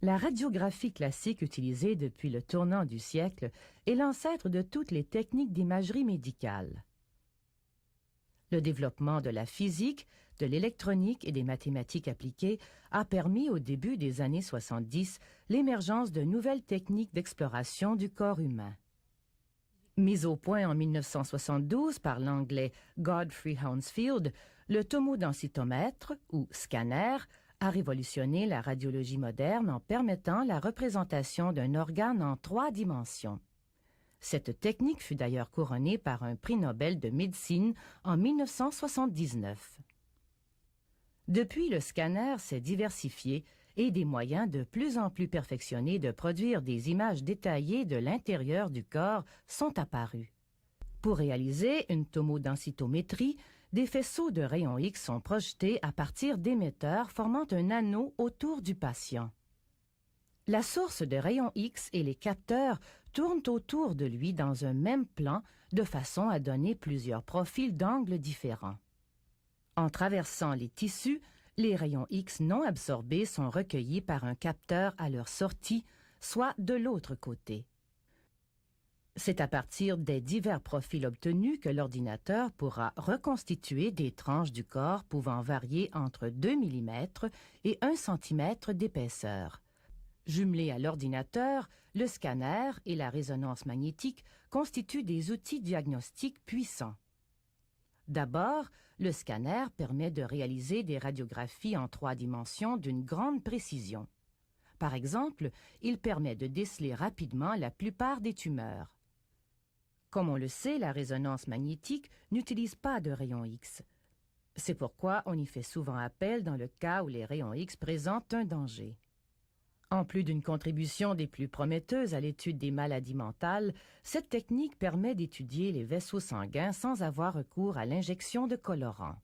La radiographie classique utilisée depuis le tournant du siècle est l'ancêtre de toutes les techniques d'imagerie médicale. Le développement de la physique, de l'électronique et des mathématiques appliquées a permis au début des années 70 l'émergence de nouvelles techniques d'exploration du corps humain. Mis au point en 1972 par l'anglais Godfrey Hounsfield, le tomodensitomètre, ou scanner, a révolutionné la radiologie moderne en permettant la représentation d'un organe en 3 dimensions. Cette technique fut d'ailleurs couronnée par un prix Nobel de médecine en 1979. Depuis, le scanner s'est diversifié et des moyens de plus en plus perfectionnés de produire des images détaillées de l'intérieur du corps sont apparus. Pour réaliser une tomodensitométrie, des faisceaux de rayons X sont projetés à partir d'émetteurs formant un anneau autour du patient. La source de rayons X et les capteurs tournent autour de lui dans un même plan de façon à donner plusieurs profils d'angles différents. En traversant les tissus, les rayons X non absorbés sont recueillis par un capteur à leur sortie, soit de l'autre côté. C'est à partir des divers profils obtenus que l'ordinateur pourra reconstituer des tranches du corps pouvant varier entre 2 mm et 1 cm d'épaisseur. Jumelés à l'ordinateur, le scanner et la résonance magnétique constituent des outils diagnostiques puissants. D'abord, le scanner permet de réaliser des radiographies en 3 dimensions d'une grande précision. Par exemple, il permet de déceler rapidement la plupart des tumeurs. Comme on le sait, la résonance magnétique n'utilise pas de rayons X. C'est pourquoi on y fait souvent appel dans le cas où les rayons X présentent un danger. En plus d'une contribution des plus prometteuses à l'étude des maladies mentales, cette technique permet d'étudier les vaisseaux sanguins sans avoir recours à l'injection de colorants.